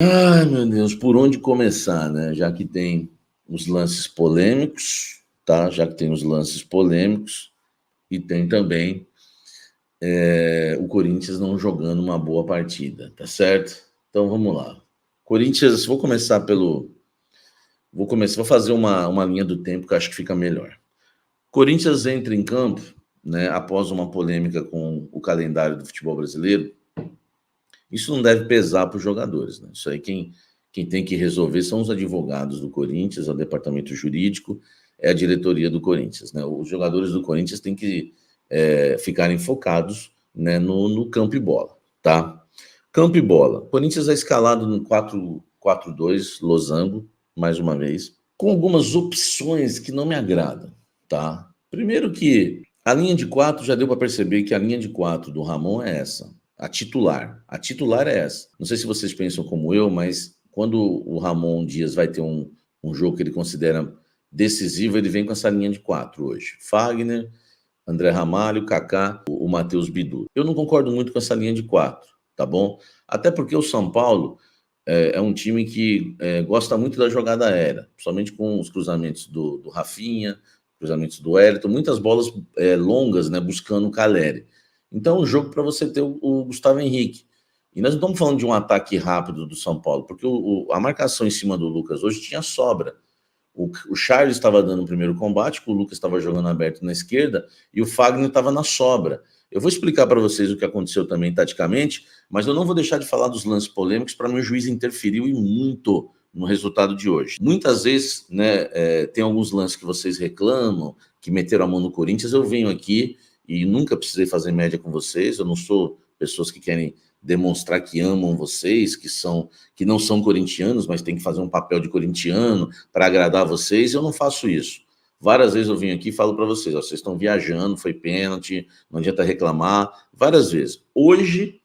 Ai, meu Deus, por onde começar, né? Já que tem os lances polêmicos, tá? Já que tem os lances polêmicos e tem também o Corinthians não jogando uma boa partida, tá certo? Então vamos lá. Corinthians, vou fazer uma linha do tempo que eu acho que fica melhor. Corinthians entra em campo, né, após uma polêmica com o calendário do futebol brasileiro. Isso não deve pesar para os jogadores, né? Isso aí quem tem que resolver são os advogados do Corinthians, o departamento jurídico, é a diretoria do Corinthians, né? Os jogadores do Corinthians têm que ficarem focados, né, no campo e bola, tá? Campo e bola. Corinthians é escalado no 4-4-2, losango, mais uma vez, com algumas opções que não me agradam, tá? Primeiro que a linha de 4 já deu para perceber que a linha de 4 do Ramon é essa. A titular. A titular é essa. Não sei se vocês pensam como eu, mas quando o Ramon Dias vai ter um jogo que ele considera decisivo, ele vem com essa linha de 4 hoje. Fagner, André Ramalho, Kaká, o Matheus Bidu. Eu não concordo muito com essa linha de 4, tá bom? Até porque o São Paulo é um time que gosta muito da jogada aérea, principalmente com os cruzamentos do Rafinha, cruzamentos do Wellington, muitas bolas longas, né, buscando o Caleri. Então, é um jogo para você ter o Gustavo Henrique. E nós não estamos falando de um ataque rápido do São Paulo, porque a marcação em cima do Lucas hoje tinha sobra. O Charles estava dando o primeiro combate, o Lucas estava jogando aberto na esquerda e o Fagner estava na sobra. Eu vou explicar para vocês o que aconteceu também taticamente, mas eu não vou deixar de falar dos lances polêmicos. Para mim, o juiz interferiu e muito no resultado de hoje. Muitas vezes, né, tem alguns lances que vocês reclamam, que meteram a mão no Corinthians. Eu venho aqui e nunca precisei fazer média com vocês. Eu não sou pessoas que querem demonstrar que amam vocês, que não são corintianos, mas tem que fazer um papel de corintiano para agradar vocês. Eu não faço isso. Várias vezes eu vim aqui e falo para vocês, ó, vocês estão viajando, foi pênalti, não adianta reclamar, várias vezes. Hoje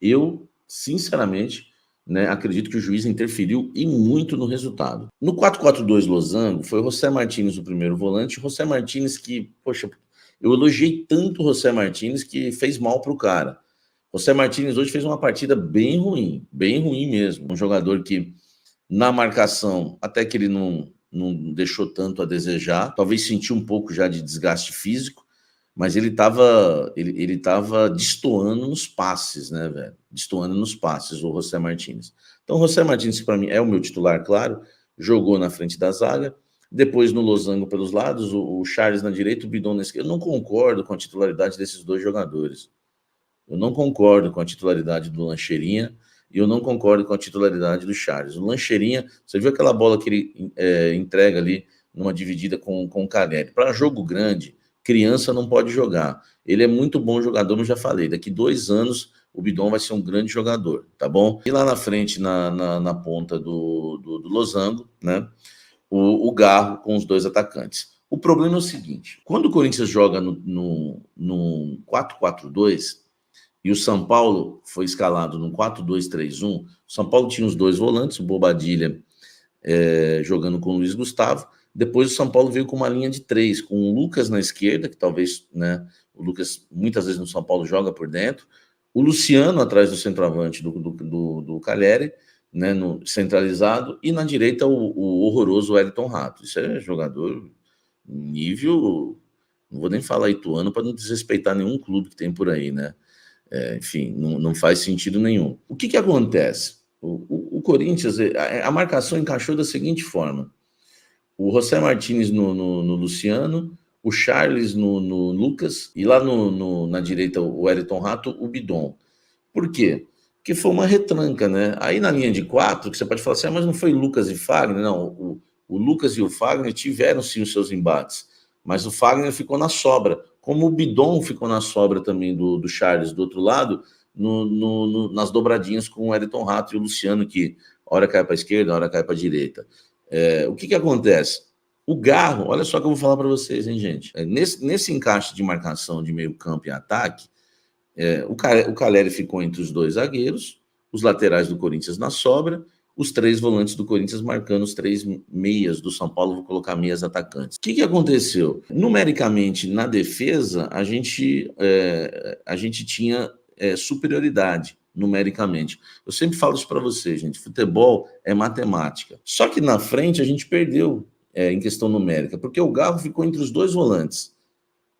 eu, sinceramente, né, acredito que o juiz interferiu e muito no resultado. No 4-4-2 losango, foi o José Martínez o primeiro volante, o José Martínez que, poxa, eu elogiei tanto o José Martínez que fez mal para o cara. José Martínez hoje fez uma partida bem ruim mesmo. Um jogador que, na marcação, até que ele não deixou tanto a desejar, talvez sentiu um pouco já de desgaste físico, mas ele estava destoando nos passes, né, velho? Destoando nos passes, o José Martínez. Então, o José Martínez, para mim, é o meu titular, claro, jogou na frente da zaga, depois no losango pelos lados, o Charles na direita, o Bidon na esquerda. Eu não concordo com a titularidade desses dois jogadores. Eu não concordo com a titularidade do Lancheirinha e eu não concordo com a titularidade do Charles. O Lancheirinha, você viu aquela bola que ele entrega ali numa dividida com o Caleri. Para jogo grande, criança não pode jogar. Ele é muito bom jogador, eu já falei. Daqui 2 anos o Bidon vai ser um grande jogador, tá bom? E lá na frente, na ponta do losango, né? O Garro com os dois atacantes. O problema é o seguinte: quando o Corinthians joga no 4-4-2, e o São Paulo foi escalado no 4-2-3-1. O São Paulo tinha os dois volantes, o Bobadilha jogando com o Luiz Gustavo. Depois o São Paulo veio com uma linha de 3, com o Lucas na esquerda, que talvez, né, o Lucas muitas vezes no São Paulo joga por dentro, o Luciano atrás do centroavante do Caleri, né, no centralizado, e na direita o horroroso Wellington Rato. Isso é jogador nível, não vou nem falar Ituano para não desrespeitar nenhum clube que tem por aí, né? Enfim, não faz sentido nenhum. O que acontece? O Corinthians, a marcação encaixou da seguinte forma: o José Martínez no Luciano, o Charles no Lucas, e lá na direita o Wellington Rato, o Bidon. Por quê? Porque foi uma retranca, né? Aí na linha de 4, que você pode falar assim, mas não foi Lucas e Fagner? Não, o Lucas e o Fagner tiveram sim os seus embates, mas o Fagner ficou na sobra, como o Bidon ficou na sobra também do Charles do outro lado, nas dobradinhas com o Wellington Rato e o Luciano, que hora cai para a esquerda, hora cai para a direita. O que acontece? O Garro, olha só que eu vou falar para vocês, hein, gente? Nesse encaixe de marcação de meio campo e ataque, o Caleri ficou entre os dois zagueiros, os laterais do Corinthians na sobra, os 3 volantes do Corinthians marcando os 3 meias do São Paulo, vou colocar meias atacantes. O que aconteceu? Numericamente, na defesa, a gente tinha superioridade, numericamente. Eu sempre falo isso para vocês, gente. Futebol é matemática. Só que na frente a gente perdeu em questão numérica, porque o Garro ficou entre os dois volantes.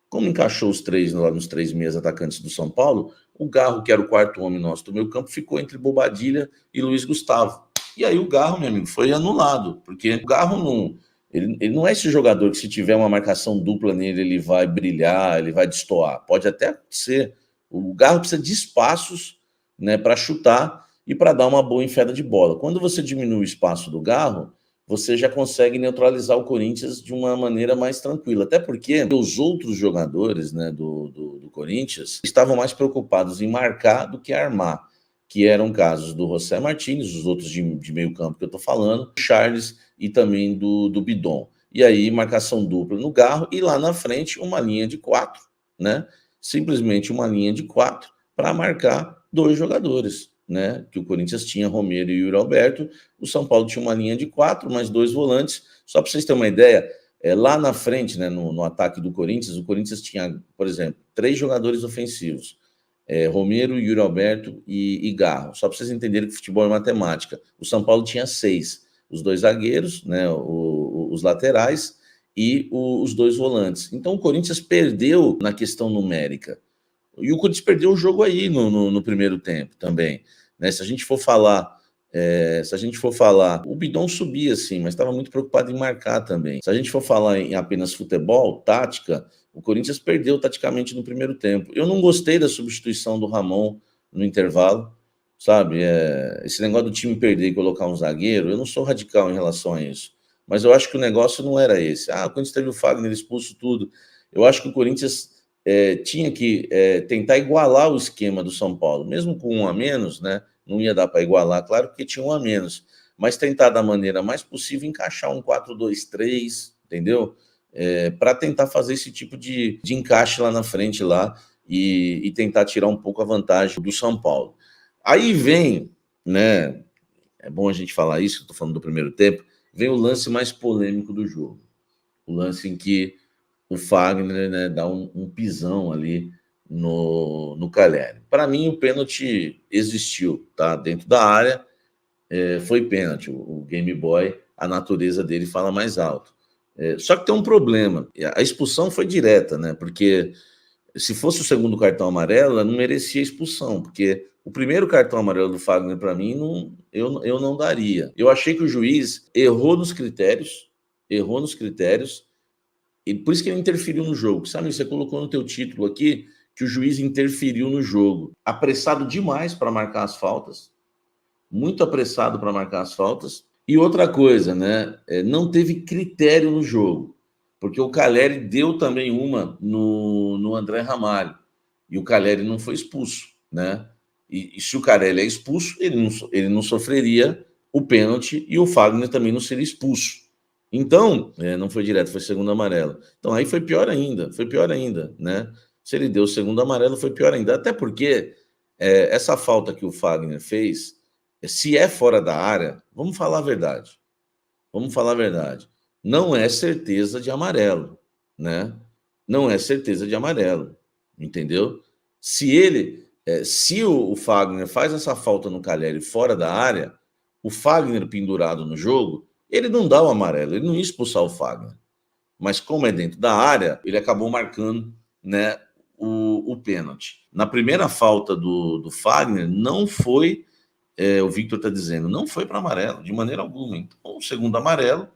Como encaixou os três lá nos 3 meias atacantes do São Paulo, o Garro, que era o quarto homem nosso do meio campo, ficou entre Bobadilha e Luiz Gustavo. E aí o Garro, meu amigo, foi anulado, porque o Garro não... Ele não é esse jogador que, se tiver uma marcação dupla nele, ele vai brilhar, ele vai destoar. Pode até ser. O Garro precisa de espaços, né, para chutar e para dar uma boa enfiada de bola. Quando você diminui o espaço do Garro, você já consegue neutralizar o Corinthians de uma maneira mais tranquila. Até porque os outros jogadores, né, do Corinthians estavam mais preocupados em marcar do que armar, que eram casos do José Martínez, os outros de meio campo que eu estou falando, Charles e também do Bidon. E aí, marcação dupla no Garro e lá na frente uma linha de 4, né? Simplesmente uma linha de 4 para marcar 2 jogadores, né? Que o Corinthians tinha Romero e Yuri Alberto, o São Paulo tinha uma linha de 4, mais 2 volantes. Só para vocês terem uma ideia, lá na frente, né, no ataque do Corinthians, o Corinthians tinha, por exemplo, 3 jogadores ofensivos. Romero, Yuri Alberto e Garro. Só para vocês entenderem que futebol é matemática. O São Paulo tinha 6. Os 2 zagueiros, né, os laterais e os 2 volantes. Então o Corinthians perdeu na questão numérica. E o Corinthians perdeu o jogo aí no primeiro tempo também. Né? Se a gente for falar, o Bidon subia sim, mas estava muito preocupado em marcar também. Se a gente for falar em apenas futebol, tática, o Corinthians perdeu taticamente no primeiro tempo. Eu não gostei da substituição do Ramon no intervalo, sabe? Esse negócio do time perder e colocar um zagueiro, eu não sou radical em relação a isso. Mas eu acho que o negócio não era esse. O Corinthians teve o Fagner expulso, tudo. Eu acho que o Corinthians tinha que tentar igualar o esquema do São Paulo, mesmo com 1 a menos, né? Não ia dar para igualar, claro, porque tinha 1 a menos, mas tentar da maneira mais possível encaixar um 4-2-3, entendeu? Para tentar fazer esse tipo de encaixe lá na frente lá e tentar tirar um pouco a vantagem do São Paulo. Aí vem, né? É bom a gente falar isso, estou falando do primeiro tempo, vem o lance mais polêmico do jogo. O lance em que o Fagner, né, dá um pisão ali no Caleri. Para mim, o pênalti existiu, tá? Dentro da área, foi pênalti. O Game Boy, a natureza dele fala mais alto. Só que tem um problema. A expulsão foi direta, né? Porque se fosse o segundo cartão amarelo, ela não merecia expulsão, porque o primeiro cartão amarelo do Fagner, para mim, eu não daria. Eu achei que o juiz errou nos critérios, e por isso que ele interferiu no jogo. Sabe, você colocou no teu título aqui que o juiz interferiu no jogo. Apressado demais para marcar as faltas, muito apressado para marcar as faltas. E outra coisa, né? Não teve critério no jogo, porque o Caleri deu também uma no André Ramalho, e o Caleri não foi expulso, né? E se o Caleri é expulso, ele não sofreria o pênalti e o Fagner também não seria expulso. Então, não foi direto, foi segundo amarelo. Então aí foi pior ainda, né? Se ele deu o segundo amarelo, foi pior ainda. Até porque essa falta que o Fagner fez, se é fora da área, vamos falar a verdade. Não é certeza de amarelo, né? Não é certeza de amarelo, entendeu? Se o Fagner faz essa falta no Caleri fora da área, o Fagner pendurado no jogo, ele não dá o amarelo, ele não ia expulsar o Fagner. Mas como é dentro da área, ele acabou marcando, né, o pênalti. Na primeira falta do Fagner, não foi, o Victor está dizendo, não foi para amarelo, de maneira alguma. Então, o segundo amarelo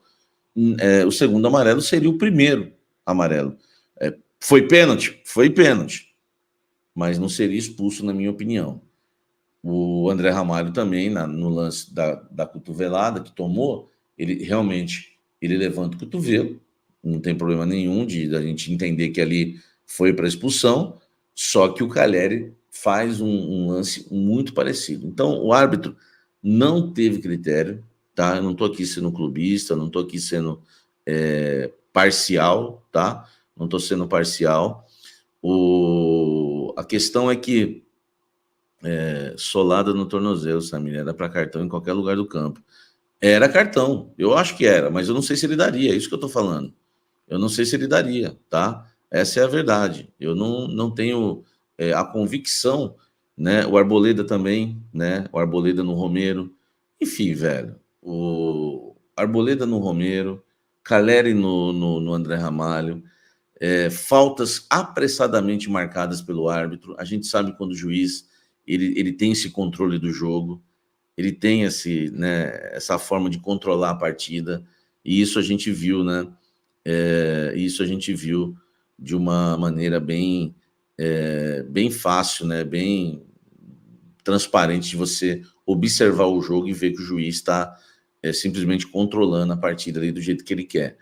seria o primeiro amarelo. Foi pênalti? Foi pênalti. Mas não seria expulso, na minha opinião. O André Ramalho também, no lance da cotovelada que tomou, ele realmente levanta o cotovelo, não tem problema nenhum da gente entender que ali foi para expulsão, só que o Caleri faz um lance muito parecido. Então, o árbitro não teve critério, tá? Eu não estou aqui sendo clubista, não estou aqui sendo parcial, tá? Não estou sendo parcial. A questão é que solada no tornozelo, Samir, era para cartão em qualquer lugar do campo. Era cartão, eu acho que era, mas eu não sei se ele daria, é isso que eu estou falando. Eu não sei se ele daria, tá? Essa é a verdade. Eu não tenho a convicção, né? O Arboleda também, né? O Arboleda no Romero. Enfim, velho, o Arboleda no Romero, Caleri no André Ramalho, faltas apressadamente marcadas pelo árbitro. A gente sabe quando o juiz ele tem esse controle do jogo, ele tem essa forma de controlar a partida, e isso a gente viu, né? Isso a gente viu de uma maneira bem fácil, né? Bem transparente de você observar o jogo e ver que o juiz está simplesmente controlando a partida ali do jeito que ele quer.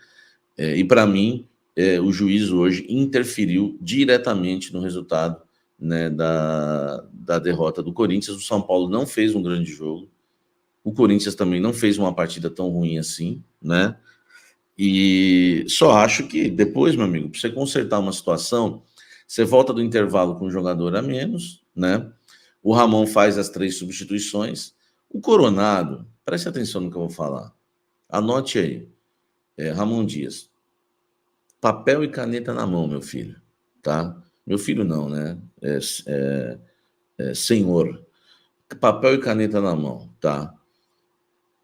E para mim, o juiz hoje interferiu diretamente no resultado, né, da derrota do Corinthians. O São Paulo não fez um grande jogo. O Corinthians também não fez uma partida tão ruim assim, né? E só acho que depois, meu amigo, para você consertar uma situação, você volta do intervalo com um jogador a menos, né? O Ramon faz as 3 substituições. O Coronado, preste atenção no que eu vou falar. Anote aí. Ramon Dias. Papel e caneta na mão, meu filho, tá? Meu filho não, né? Senhor. Papel e caneta na mão, tá?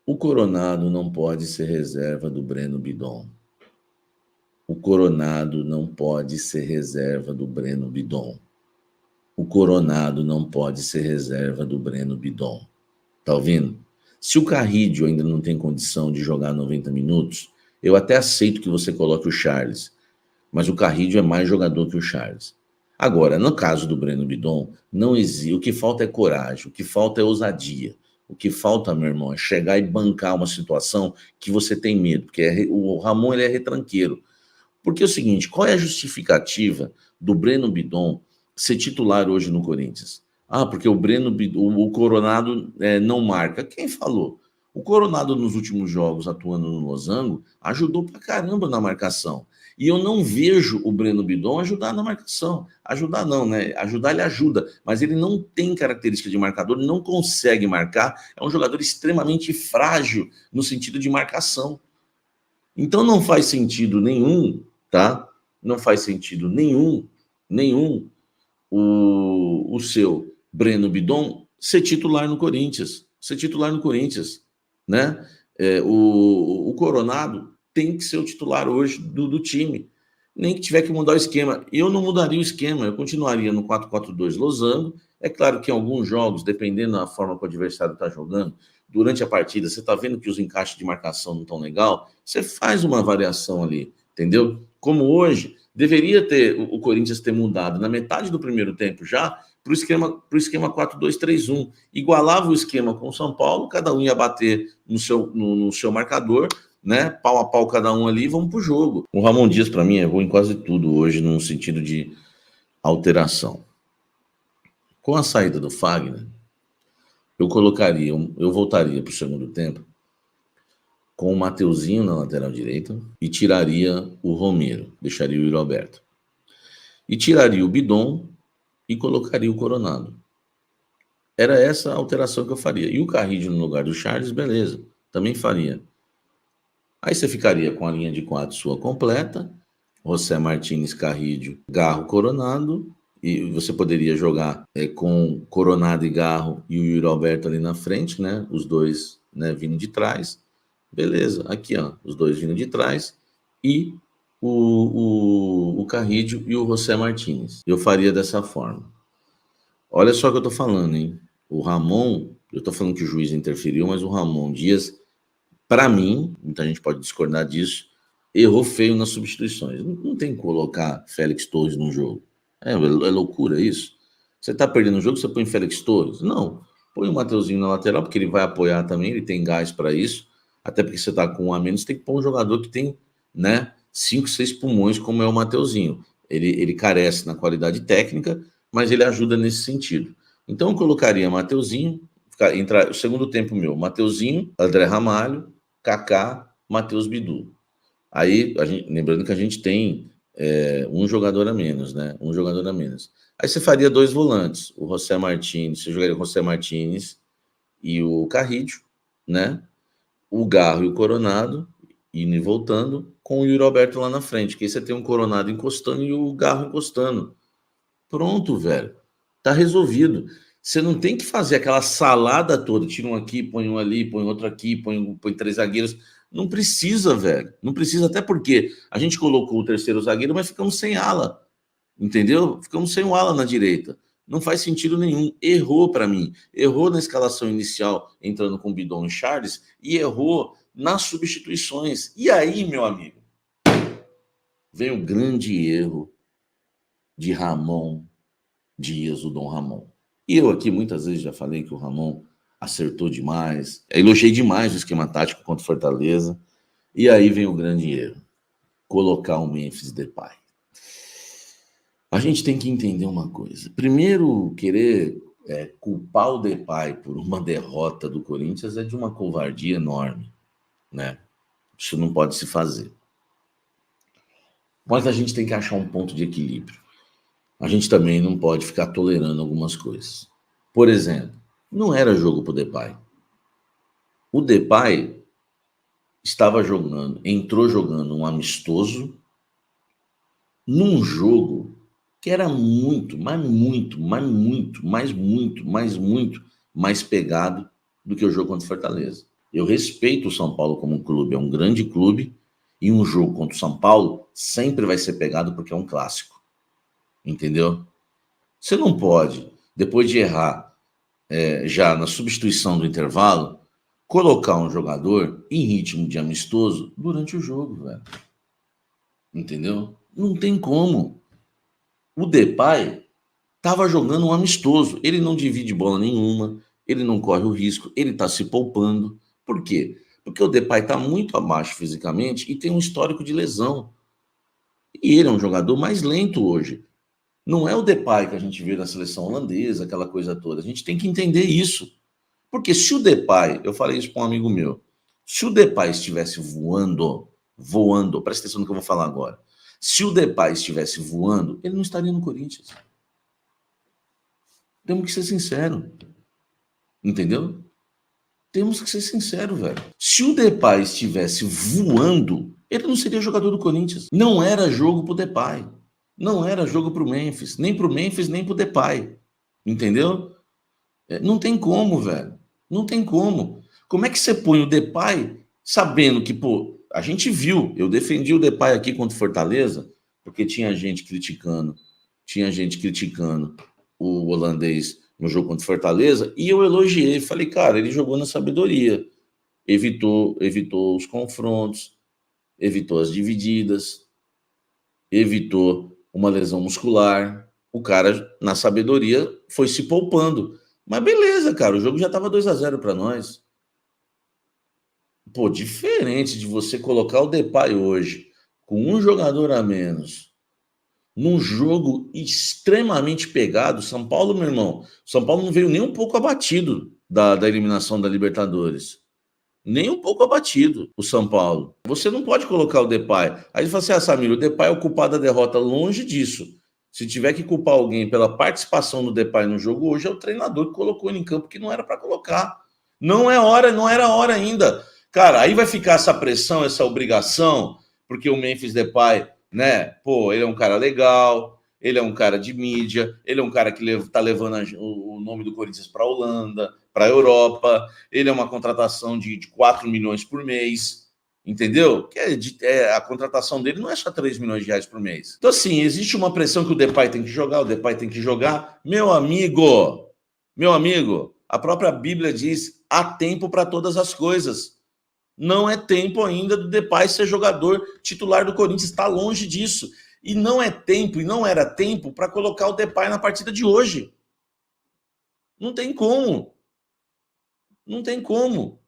O Coronado não pode ser reserva do Breno Bidon. O Coronado não pode ser reserva do Breno Bidon. O Coronado não pode ser reserva do Breno Bidon. Tá ouvindo? Se o Carrídio ainda não tem condição de jogar 90 minutos, eu até aceito que você coloque o Charles, mas o Carrídio é mais jogador que o Charles. Agora, no caso do Breno Bidon, não existe. O que falta é coragem, o que falta é ousadia. O que falta, meu irmão, é chegar e bancar uma situação que você tem medo, porque o Ramon ele é retranqueiro. Porque é o seguinte, qual é a justificativa do Breno Bidon ser titular hoje no Corinthians? Ah, porque o Coronado não marca. Quem falou? O Coronado nos últimos jogos atuando no Losango ajudou pra caramba na marcação. E eu não vejo o Breno Bidon ajudar na marcação. Ajudar não, né? Ajudar ele ajuda, mas ele não tem característica de marcador, não consegue marcar. É um jogador extremamente frágil no sentido de marcação. Então não faz sentido nenhum, tá? Não faz sentido nenhum o seu Breno Bidon ser titular no Corinthians, né? O Coronado tem que ser o titular hoje do time, nem que tiver que mudar o esquema. Eu não mudaria o esquema, eu continuaria no 4-4-2 losango. É claro que em alguns jogos, dependendo da forma que o adversário está jogando, durante a partida, você está vendo que os encaixes de marcação não estão legal, você faz uma variação ali, entendeu? Como hoje, deveria ter o Corinthians ter mudado na metade do primeiro tempo já para o esquema 4-2-3-1. Igualava o esquema com o São Paulo, cada um ia bater no seu marcador, né? Pau a pau cada um ali, vamos pro jogo. O Ramon Dias, para mim, errou em quase tudo hoje, no sentido de alteração. Com a saída do Fagner, eu voltaria para o segundo tempo com o Mateuzinho na lateral direita e tiraria o Romero, deixaria o Yuri Alberto. E tiraria o Bidon e colocaria o Coronado. Era essa a alteração que eu faria. E o Carrídio no lugar do Charles, beleza, também faria. Aí você ficaria com a linha de 4 sua completa, José Martínez, Carrídio, Garro, Coronado, e você poderia jogar com Coronado e Garro e o Yuri Alberto ali na frente, né? Os dois, né, vindo de trás. Beleza, aqui ó, os dois vindo de trás e o Carrídio e o José Martínez. Eu faria dessa forma. Olha só o que eu tô falando, hein? O Ramon, eu tô falando que o juiz interferiu, mas o Ramon Dias, para mim, muita gente pode discordar disso, errou feio nas substituições. Não tem que colocar Félix Torres no jogo. É loucura isso. Você tá perdendo o jogo, você põe Félix Torres? Não. Põe o Mateuzinho na lateral, porque ele vai apoiar também, ele tem gás para isso. Até porque você tá com um a menos, tem que pôr um jogador que tem, né, 5, 6 pulmões, como é o Mateuzinho. Ele carece na qualidade técnica, mas ele ajuda nesse sentido. Então eu colocaria Mateuzinho, o segundo tempo meu, Mateuzinho, André Ramalho, Kaká, Matheus Bidu. Aí, lembrando que a gente tem um jogador a menos, né? Um jogador a menos. Aí você faria 2 volantes, o José Martínez, você jogaria o José Martínez e o Carrídio, né? O Garro e o Coronado, indo e voltando, com o Yuri Alberto lá na frente, que aí você tem um Coronado encostando e o Garro encostando. Pronto, velho. Tá resolvido. Você não tem que fazer aquela salada toda, tira um aqui, põe um ali, põe outro aqui, põe 3 zagueiros. Não precisa, velho. Não precisa, até porque a gente colocou o terceiro zagueiro, mas ficamos sem ala. Entendeu? Ficamos sem o ala na direita. Não faz sentido nenhum. Errou para mim. Errou na escalação inicial, entrando com Bidon e Charles, e errou nas substituições. E aí, meu amigo, vem o grande erro de Ramon Dias, o Dom Ramon. E eu aqui muitas vezes já falei que o Ramon acertou demais, elogiei demais o esquema tático contra o Fortaleza, e aí vem o grande erro, colocar o Memphis Depay. A gente tem que entender uma coisa. Primeiro, querer culpar o Depay por uma derrota do Corinthians é de uma covardia enorme, né? Isso não pode se fazer. Mas a gente tem que achar um ponto de equilíbrio. A gente também não pode ficar tolerando algumas coisas. Por exemplo, não era jogo para o Depay. O Depay entrou jogando um amistoso num jogo que era muito mais pegado do que o jogo contra o Fortaleza. Eu respeito o São Paulo como um clube, é um grande clube, e um jogo contra o São Paulo sempre vai ser pegado porque é um clássico. Entendeu? Você não pode, depois de errar já na substituição do intervalo, colocar um jogador em ritmo de amistoso durante o jogo, velho. Entendeu? Não tem como. O Depay estava jogando um amistoso. Ele não divide bola nenhuma, ele não corre o risco, ele está se poupando. Por quê? Porque o Depay está muito abaixo fisicamente e tem um histórico de lesão. E ele é um jogador mais lento hoje. Não é o Depay que a gente vê na seleção holandesa, aquela coisa toda. A gente tem que entender isso. Porque se o Depay, eu falei isso para um amigo meu, se o Depay estivesse voando, presta atenção no que eu vou falar agora. Se o Depay estivesse voando, ele não estaria no Corinthians. Temos que ser sinceros. Entendeu? Temos que ser sinceros, velho. Se o Depay estivesse voando, ele não seria jogador do Corinthians. Não era jogo pro Depay. Não era jogo pro Memphis. Nem pro Memphis, nem pro Depay. Entendeu? Não tem como, velho. Não tem como. Como é que você põe o Depay sabendo que, pô, a gente viu, eu defendi o Depay aqui contra o Fortaleza, porque tinha gente criticando o holandês no jogo contra o Fortaleza, e eu elogiei, falei, cara, ele jogou na sabedoria, evitou os confrontos, evitou as divididas, evitou uma lesão muscular. O cara, na sabedoria, foi se poupando. Mas beleza, cara, o jogo já estava 2-0 para nós. Pô, diferente de você colocar o Depay hoje com um jogador a menos num jogo extremamente pegado. São Paulo, meu irmão, São Paulo não veio nem um pouco abatido da eliminação da Libertadores. Nem um pouco abatido o São Paulo. Você não pode colocar o Depay. Aí ele fala assim, Samir, o Depay é o culpado da derrota. Longe disso. Se tiver que culpar alguém pela participação do Depay no jogo, hoje é o treinador que colocou ele em campo, que não era para colocar. Não era hora ainda. Cara, aí vai ficar essa pressão, essa obrigação, porque o Memphis Depay, né? Pô, ele é um cara legal, ele é um cara de mídia, ele é um cara que tá levando o nome do Corinthians para a Holanda, para a Europa, ele é uma contratação de 4 milhões por mês, entendeu? A contratação dele não é só 3 milhões de reais por mês. Então, assim, existe uma pressão que o Depay tem que jogar, Meu amigo, a própria Bíblia diz, há tempo para todas as coisas. Não é tempo ainda do Depay ser jogador titular do Corinthians, está longe disso. E não é tempo, e não era tempo para colocar o Depay na partida de hoje. Não tem como. Não tem como.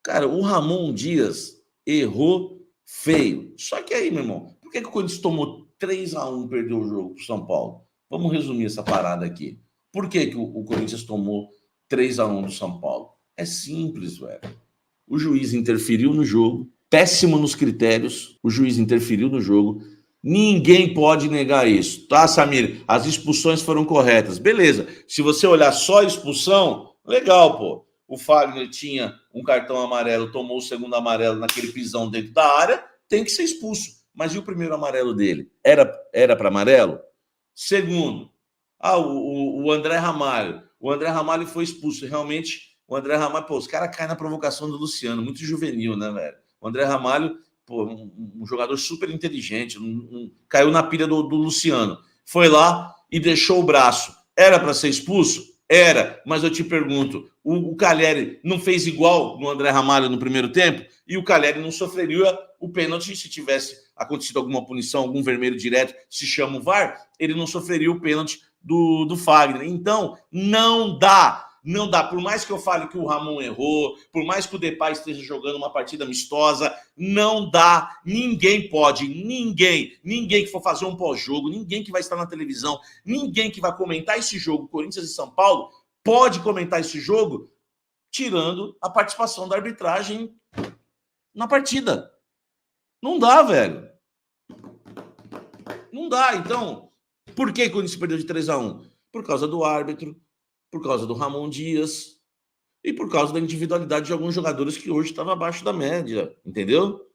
Cara, o Ramon Dias errou feio. Só que aí, meu irmão, por que o Corinthians tomou 3-1 e perdeu o jogo pro São Paulo? Vamos resumir essa parada aqui. Por que o Corinthians tomou 3-1 do São Paulo? É simples, velho. O juiz interferiu no jogo, péssimo nos critérios, o juiz interferiu no jogo. Ninguém pode negar isso, tá, Samir? As expulsões foram corretas. Beleza, se você olhar só a expulsão, legal, pô. O Fagner tinha um cartão amarelo, tomou o segundo amarelo naquele pisão dentro da área, tem que ser expulso. Mas e o primeiro amarelo dele? Era para amarelo? Segundo, o André Ramalho. O André Ramalho foi expulso. Realmente, o André Ramalho, pô, os caras caem na provocação do Luciano, muito juvenil, né, velho? O André Ramalho, pô, um jogador super inteligente, caiu na pilha do Luciano. Foi lá e deixou o braço. Era para ser expulso? Era, mas eu te pergunto, o Calheri não fez igual no André Ramalho no primeiro tempo? E o Calheri não sofreria o pênalti se tivesse acontecido alguma punição, algum vermelho direto, se chama o VAR, ele não sofreria o pênalti do Fagner. Então, não dá. Não dá. Por mais que eu fale que o Ramon errou, por mais que o Depay esteja jogando uma partida amistosa, não dá. Ninguém pode, ninguém que for fazer um pós-jogo, ninguém que vai estar na televisão, ninguém que vai comentar esse jogo, Corinthians e São Paulo, pode comentar esse jogo tirando a participação da arbitragem na partida. Não dá, velho. Não dá. Então, por que o Corinthians perdeu de 3-1? Por causa do árbitro, por causa do Ramon Dias e por causa da individualidade de alguns jogadores que hoje estavam abaixo da média, entendeu?